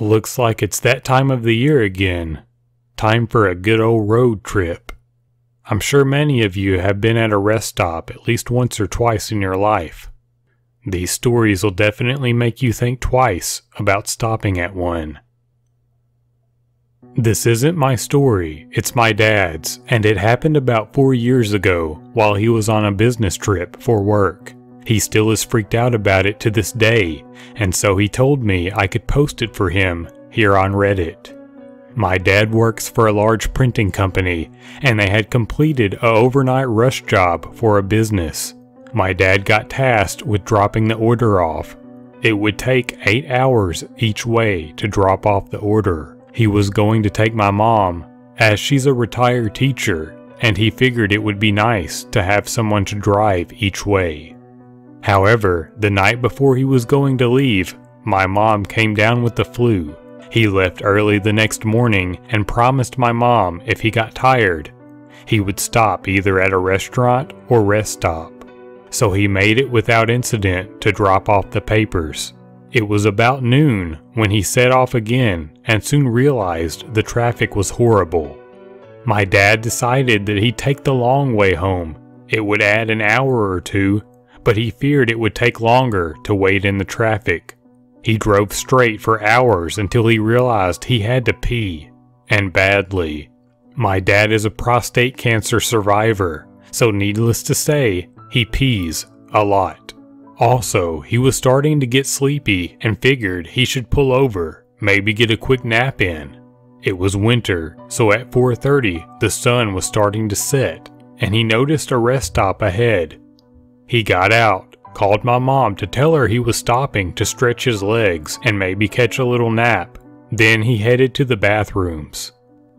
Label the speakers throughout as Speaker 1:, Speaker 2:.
Speaker 1: Looks like it's that time of the year again. Time for a good old road trip. I'm sure many of you have been at a rest stop at least once or twice in your life. These stories will definitely make you think twice about stopping at one. This isn't my story, it's my dad's, and it happened about 4 years ago while he was on a business trip for work. He still is freaked out about it to this day, and so he told me I could post it for him here on Reddit. My dad works for a large printing company, and they had completed an overnight rush job for a business. My dad got tasked with dropping the order off. It would take 8 hours each way to drop off the order. He was going to take my mom, as she's a retired teacher, and he figured it would be nice to have someone to drive each way. However, the night before he was going to leave, my mom came down with the flu. He left early the next morning and promised my mom if he got tired, he would stop either at a restaurant or rest stop. So he made it without incident to drop off the papers. It was about noon when he set off again and soon realized the traffic was horrible. My dad decided that he'd take the long way home. It would add an hour or two, but he feared it would take longer to wait in the traffic. He drove straight for hours until he realized he had to pee, and badly. My dad is a prostate cancer survivor, so needless to say, he pees a lot. Also, he was starting to get sleepy and figured he should pull over, maybe get a quick nap in. It was winter, so at 4:30 the sun was starting to set, and he noticed a rest stop ahead. He got out, called my mom to tell her he was stopping to stretch his legs and maybe catch a little nap. Then he headed to the bathrooms.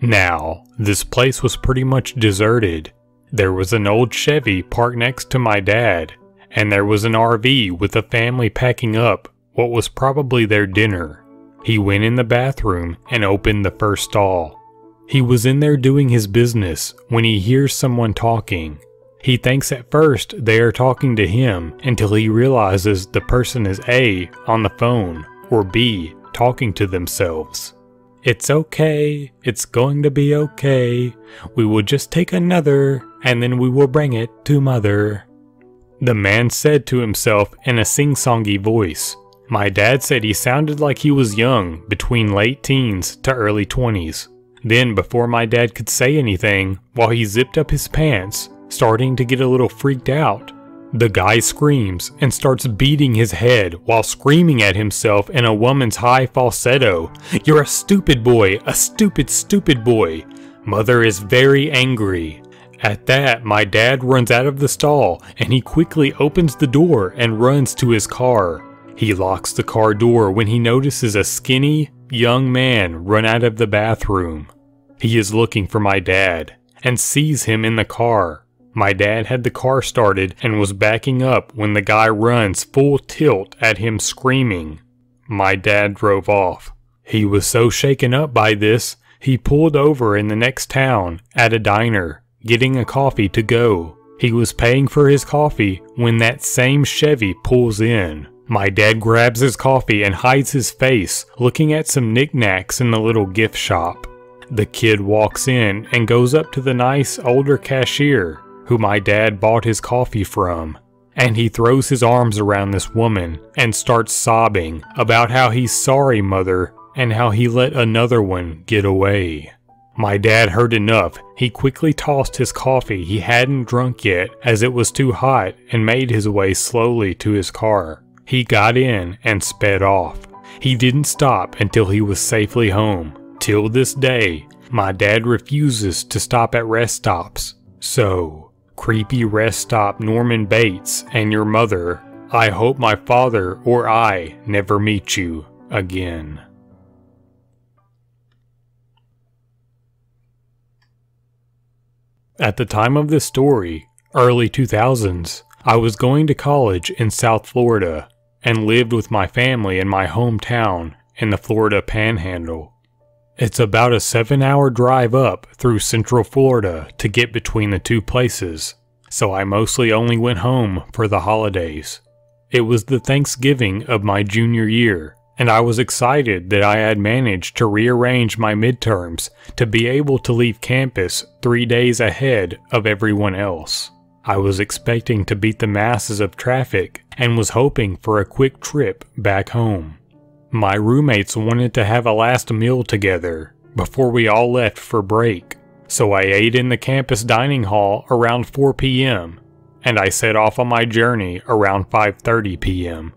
Speaker 1: Now, this place was pretty much deserted. There was an old Chevy parked next to my dad, and there was an RV with a family packing up what was probably their dinner. He went in the bathroom and opened the first stall. He was in there doing his business when he hears someone talking. He thinks at first they are talking to him until he realizes the person is A, on the phone, or B, talking to themselves. "It's okay, it's going to be okay. We will just take another, and then we will bring it to mother," the man said to himself in a sing-songy voice. My dad said he sounded like he was young, between late teens to early 20s. Then, before my dad could say anything, while he zipped up his pants, starting to get a little freaked out, the guy screams and starts beating his head while screaming at himself in a woman's high falsetto. "You're a stupid boy, a stupid, stupid boy. Mother is very angry." At that, my dad runs out of the stall and he quickly opens the door and runs to his car. He locks the car door when he notices a skinny, young man run out of the bathroom. He is looking for my dad and sees him in the car. My dad had the car started and was backing up when the guy runs full tilt at him screaming. My dad drove off. He was so shaken up by this, he pulled over in the next town at a diner, getting a coffee to go. He was paying for his coffee when that same Chevy pulls in. My dad grabs his coffee and hides his face, looking at some knickknacks in the little gift shop. The kid walks in and goes up to the nice older cashier who my dad bought his coffee from, and he throws his arms around this woman and starts sobbing about how he's sorry, mother, and how he let another one get away. My dad heard enough. He quickly tossed his coffee he hadn't drunk yet as it was too hot and made his way slowly to his car. He got in and sped off. He didn't stop until he was safely home. Till this day, my dad refuses to stop at rest stops. So, creepy rest stop Norman Bates and your mother, I hope my father or I never meet you again. At the time of this story, early 2000s, I was going to college in South Florida and lived with my family in my hometown in the Florida Panhandle. It's about a 7-hour drive up through Central Florida to get between the two places, so I mostly only went home for the holidays. It was the Thanksgiving of my junior year, and I was excited that I had managed to rearrange my midterms to be able to leave campus 3 days ahead of everyone else. I was expecting to beat the masses of traffic and was hoping for a quick trip back home. My roommates wanted to have a last meal together before we all left for break, so I ate in the campus dining hall around 4 p.m., and I set off on my journey around 5:30 p.m.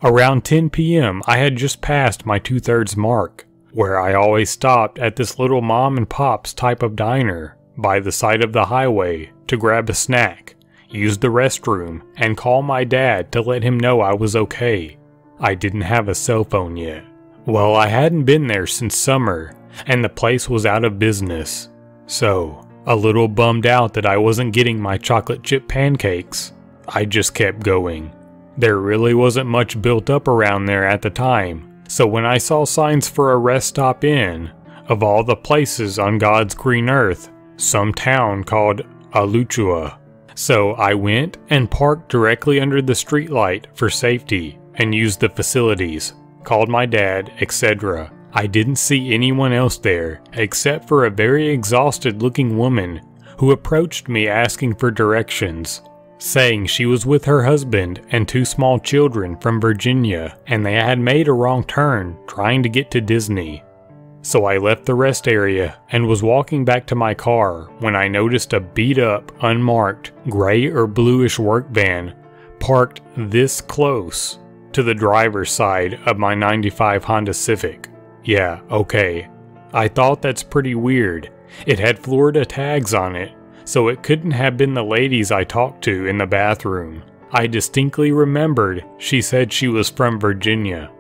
Speaker 1: Around 10 p.m. I had just passed my 2/3 mark, where I always stopped at this little mom and pop's type of diner by the side of the highway to grab a snack, use the restroom, and call my dad to let him know I was okay. I didn't have a cell phone yet. Well, I hadn't been there since summer, and the place was out of business. So, a little bummed out that I wasn't getting my chocolate chip pancakes, I just kept going. There really wasn't much built up around there at the time, so when I saw signs for a rest stop inn, of all the places on God's green earth, some town called Alachua. So I went and parked directly under the streetlight for safety and used the facilities, called my dad, etc. I didn't see anyone else there except for a very exhausted looking woman who approached me asking for directions, saying she was with her husband and 2 small children from Virginia and they had made a wrong turn trying to get to Disney. So I left the rest area and was walking back to my car when I noticed a beat-up, unmarked, gray or bluish work van parked this close to the driver's side of my '95 Honda Civic. Yeah, okay. I thought that's pretty weird. It had Florida tags on it, so it couldn't have been the ladies I talked to in the bathroom. I distinctly remembered she said she was from Virginia.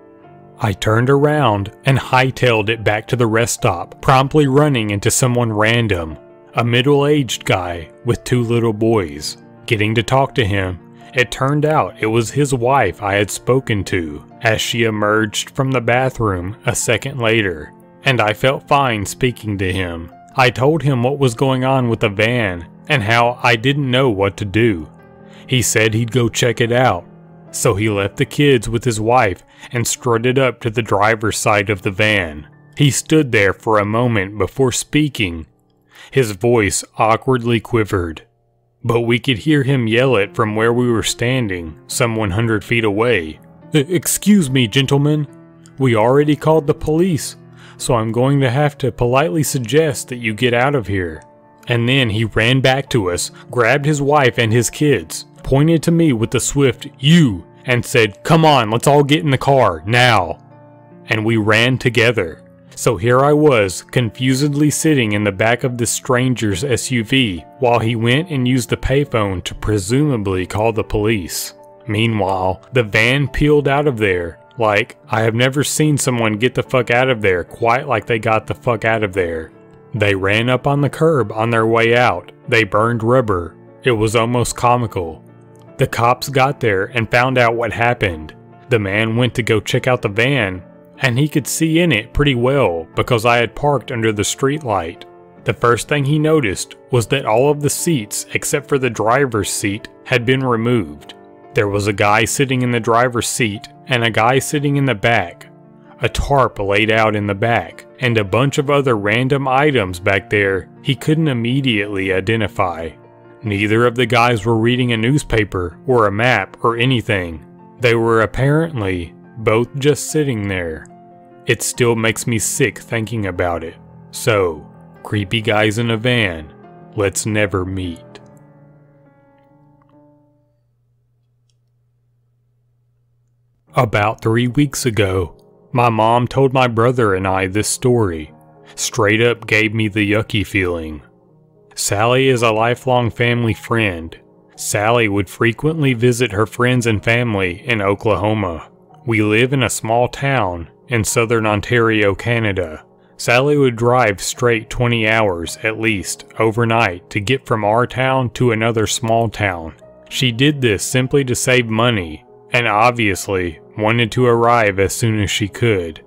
Speaker 1: I turned around and hightailed it back to the rest stop, promptly running into someone random, a middle-aged guy with 2 little boys. Getting to talk to him, it turned out it was his wife I had spoken to as she emerged from the bathroom a second later, and I felt fine speaking to him. I told him what was going on with the van and how I didn't know what to do. He said he'd go check it out. So he left the kids with his wife and strutted up to the driver's side of the van. He stood there for a moment before speaking. His voice awkwardly quivered, but we could hear him yell it from where we were standing, some 100 feet away. "Excuse me, gentlemen. We already called the police, so I'm going to have to politely suggest that you get out of here." And then he ran back to us, grabbed his wife and his kids, pointed to me with a swift "you," and said, "Come on, let's all get in the car, now." And we ran together. So here I was, confusedly sitting in the back of this stranger's SUV, while he went and used the payphone to presumably call the police. Meanwhile, the van peeled out of there. Like, I have never seen someone get the fuck out of there quite like they got the fuck out of there. They ran up on the curb on their way out. They burned rubber. It was almost comical. The cops got there and found out what happened. The man went to go check out the van, and he could see in it pretty well because I had parked under the streetlight. The first thing he noticed was that all of the seats except for the driver's seat had been removed. There was a guy sitting in the driver's seat and a guy sitting in the back, a tarp laid out in the back, and a bunch of other random items back there he couldn't immediately identify. Neither of the guys were reading a newspaper or a map or anything. They were apparently both just sitting there. It still makes me sick thinking about it. So, creepy guys in a van, let's never meet. About 3 weeks ago, my mom told my brother and I this story. Straight up gave me the yucky feeling. Sally is a lifelong family friend. Sally would frequently visit her friends and family in Oklahoma. We live in a small town in southern Ontario, Canada. Sally would drive straight 20 hours at least overnight to get from our town to another small town. She did this simply to save money and obviously wanted to arrive as soon as she could.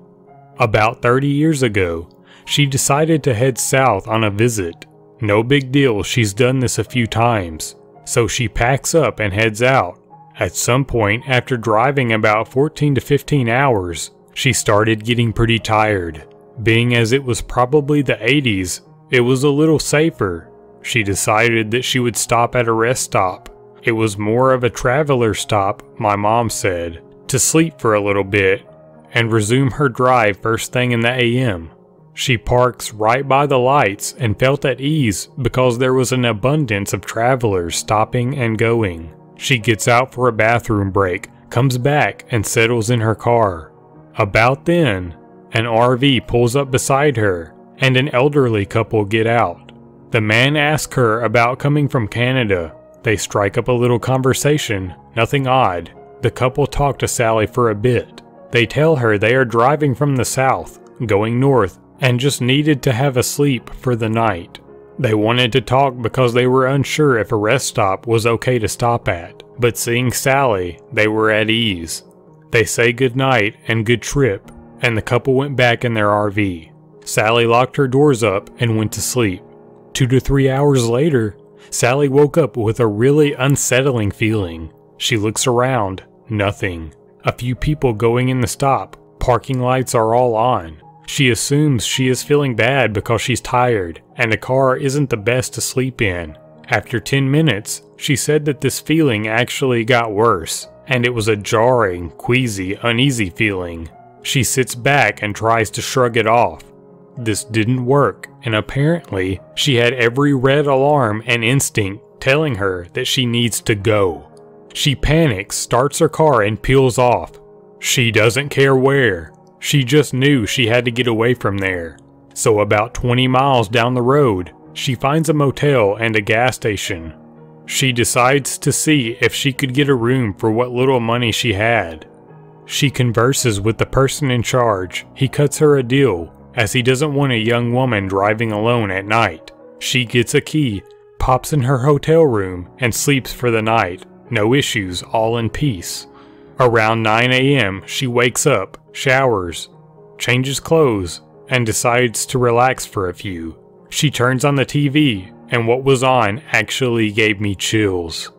Speaker 1: About 30 years ago, she decided to head south on a visit. No big deal, she's done this a few times. So she packs up and heads out. At some point after driving about 14 to 15 hours, She started getting pretty tired. Being as it was probably the 80s, it was a little safer. She decided that she would stop at a rest stop. It was more of a traveler stop, my mom said, to sleep for a little bit and resume her drive first thing in the AM. She parks right by the lights and felt at ease because there was an abundance of travelers stopping and going. She gets out for a bathroom break, comes back, and settles in her car. About then, an RV pulls up beside her, and an elderly couple get out. The man asks her about coming from Canada. They strike up a little conversation, nothing odd. The couple talk to Sally for a bit. They tell her they are driving from the south, going north, and just needed to have a sleep for the night. They wanted to talk because they were unsure if a rest stop was okay to stop at, but seeing Sally, they were at ease. They say goodnight and good trip, and the couple went back in their RV. Sally locked her doors up and went to sleep. 2 to 3 hours later, Sally woke up with a really unsettling feeling. She looks around, nothing. A few people going in the stop, parking lights are all on. She assumes she is feeling bad because she's tired, and the car isn't the best to sleep in. After 10 minutes, she said that this feeling actually got worse, and it was a jarring, queasy, uneasy feeling. She sits back and tries to shrug it off. This didn't work, and apparently, she had every red alarm and instinct telling her that she needs to go. She panics, starts her car, and peels off. She doesn't care where. She just knew she had to get away from there. So about 20 miles down the road, she finds a motel and a gas station. She decides to see if she could get a room for what little money she had. She converses with the person in charge. He cuts her a deal, as he doesn't want a young woman driving alone at night. She gets a key, pops in her hotel room, and sleeps for the night. No issues, all in peace. Around 9 AM, she wakes up, showers, changes clothes, and decides to relax for a few. She turns on the TV, and what was on actually gave me chills.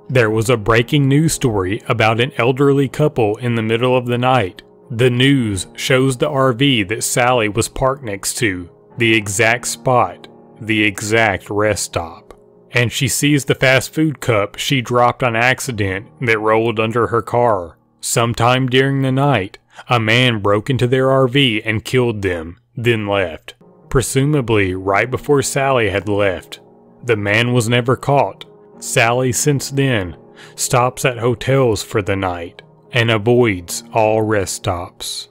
Speaker 1: There was a breaking news story about an elderly couple in the middle of the night. The news shows the RV that Sally was parked next to, the exact spot, the exact rest stop. And she sees the fast food cup she dropped on accident that rolled under her car. Sometime during the night, a man broke into their RV and killed them, then left. Presumably right before Sally had left. The man was never caught. Sally since then stops at hotels for the night and avoids all rest stops.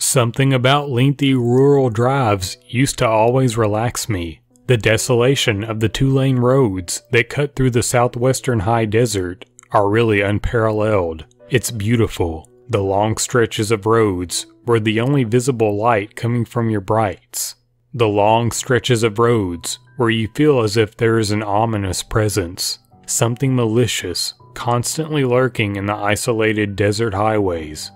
Speaker 1: Something about lengthy rural drives used to always relax me. The desolation of the 2-lane roads that cut through the southwestern high desert are really unparalleled. It's beautiful. The long stretches of roads were the only visible light coming from your brights. The long stretches of roads where you feel as if there is an ominous presence, something malicious, constantly lurking in the isolated desert highways.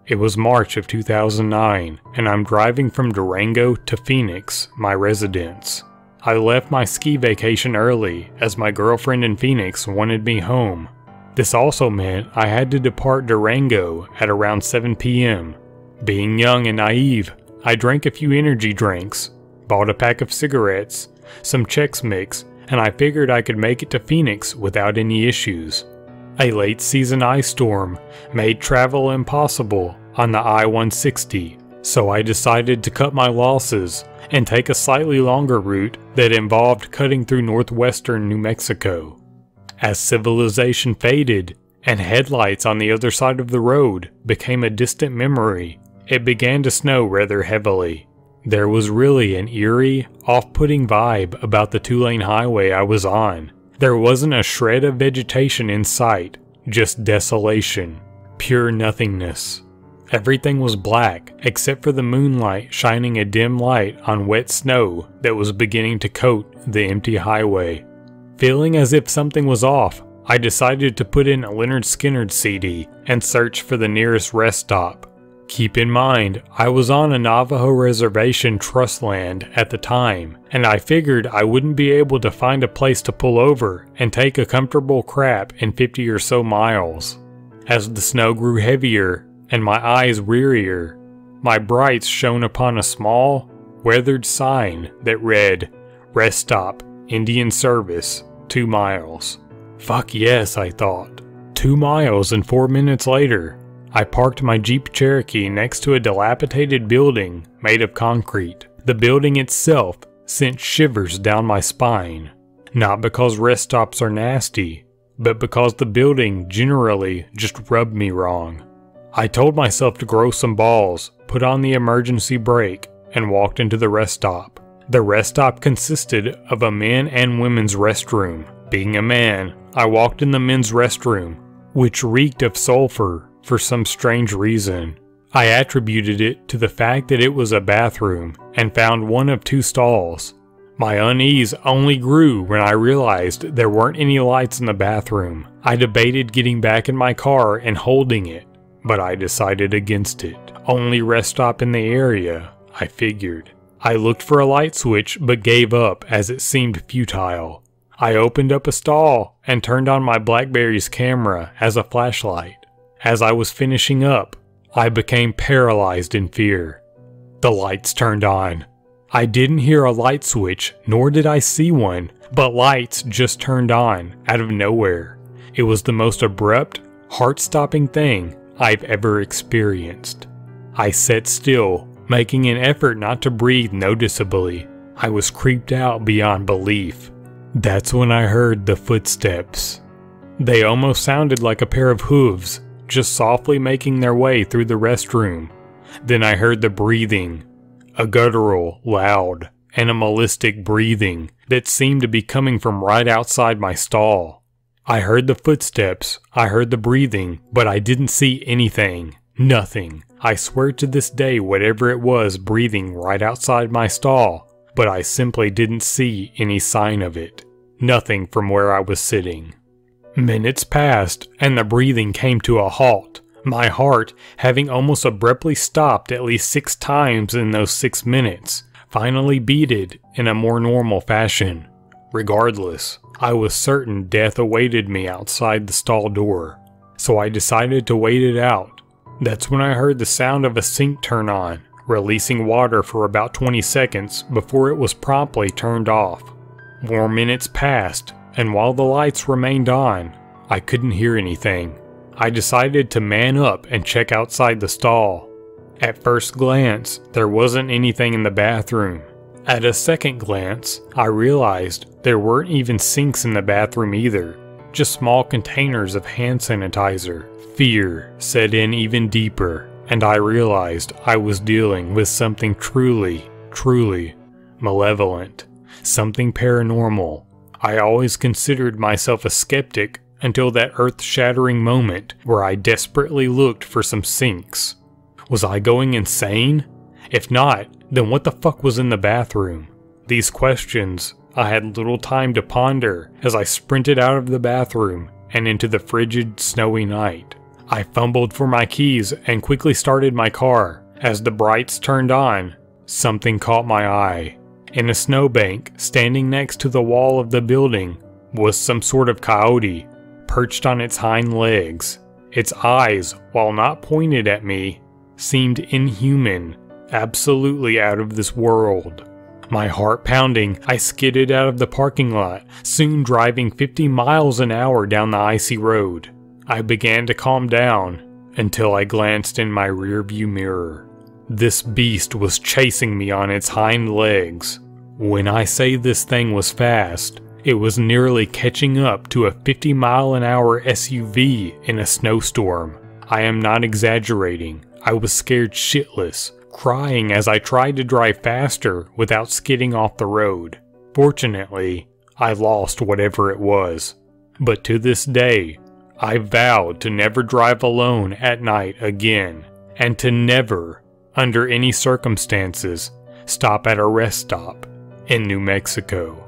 Speaker 1: It was March of 2009, and I'm driving from Durango to Phoenix, my residence. I left my ski vacation early, as my girlfriend in Phoenix wanted me home. This also meant I had to depart Durango at around 7 p.m. Being young and naive, I drank a few energy drinks, bought a pack of cigarettes, some Chex Mix, and I figured I could make it to Phoenix without any issues. A late season ice storm made travel impossible on the I-160, so I decided to cut my losses and take a slightly longer route that involved cutting through northwestern New Mexico. As civilization faded and headlights on the other side of the road became a distant memory, it began to snow rather heavily. There was really an eerie, off-putting vibe about the 2-lane highway I was on. There wasn't a shred of vegetation in sight, just desolation, pure nothingness. Everything was black, except for the moonlight shining a dim light on wet snow that was beginning to coat the empty highway. Feeling as if something was off, I decided to put in a Leonard Skinner CD and search for the nearest rest stop. Keep in mind, I was on a Navajo reservation trust land at the time, and I figured I wouldn't be able to find a place to pull over and take a comfortable crap in 50 or so miles. As the snow grew heavier and my eyes wearier, my brights shone upon a small, weathered sign that read, "Rest Stop, Indian Service, 2 miles." Fuck yes, I thought. 2 miles and 4 minutes later, I parked my Jeep Cherokee next to a dilapidated building made of concrete. The building itself sent shivers down my spine. Not because rest stops are nasty, but because the building generally just rubbed me wrong. I told myself to grow some balls, put on the emergency brake, and walked into the rest stop. The rest stop consisted of a men and women's restroom. Being a man, I walked in the men's restroom, which reeked of sulfur for some strange reason. I attributed it to the fact that it was a bathroom and found one of 2 stalls. My unease only grew when I realized there weren't any lights in the bathroom. I debated getting back in my car and holding it, but I decided against it. Only rest stop in the area, I figured. I looked for a light switch but gave up as it seemed futile. I opened up a stall and turned on my BlackBerry's camera as a flashlight. As I was finishing up, I became paralyzed in fear. The lights turned on. I didn't hear a light switch, nor did I see one, but lights just turned on out of nowhere. It was the most abrupt, heart-stopping thing I've ever experienced. I sat still, making an effort not to breathe noticeably. I was creeped out beyond belief. That's when I heard the footsteps. They almost sounded like a pair of hooves, just softly making their way through the restroom. Then I heard the breathing, a guttural, loud, animalistic breathing that seemed to be coming from right outside my stall. I heard the footsteps, I heard the breathing, but I didn't see anything. Nothing. I swear to this day whatever it was breathing right outside my stall, but I simply didn't see any sign of it. Nothing from where I was sitting. Minutes passed, and the breathing came to a halt, my heart having almost abruptly stopped at least 6 times in those 6 minutes, finally beated in a more normal fashion. Regardless, I was certain death awaited me outside the stall door, so I decided to wait it out. That's when I heard the sound of a sink turn on, releasing water for about 20 seconds before it was promptly turned off. More minutes passed, and while the lights remained on, I couldn't hear anything. I decided to man up and check outside the stall. At first glance, there wasn't anything in the bathroom. At a second glance, I realized there weren't even sinks in the bathroom either, just small containers of hand sanitizer. Fear set in even deeper, and I realized I was dealing with something truly malevolent, something paranormal. I always considered myself a skeptic until that earth-shattering moment where I desperately looked for some sinks. Was I going insane? If not, then what the fuck was in the bathroom? These questions I had little time to ponder as I sprinted out of the bathroom and into the frigid, snowy night. I fumbled for my keys and quickly started my car. As the brights turned on, something caught my eye. In a snowbank, standing next to the wall of the building, was some sort of coyote, perched on its hind legs. Its eyes, while not pointed at me, seemed inhuman, absolutely out of this world. My heart pounding, I skidded out of the parking lot, soon driving 50 miles an hour down the icy road. I began to calm down until I glanced in my rearview mirror. This beast was chasing me on its hind legs. When I say this thing was fast, it was nearly catching up to a 50-mile-an-hour SUV in a snowstorm. I am not exaggerating. I was scared shitless, crying as I tried to drive faster without skidding off the road. Fortunately, I lost whatever it was. But to this day, I vowed to never drive alone at night again, and to never, under any circumstances, stop at a rest stop in New Mexico.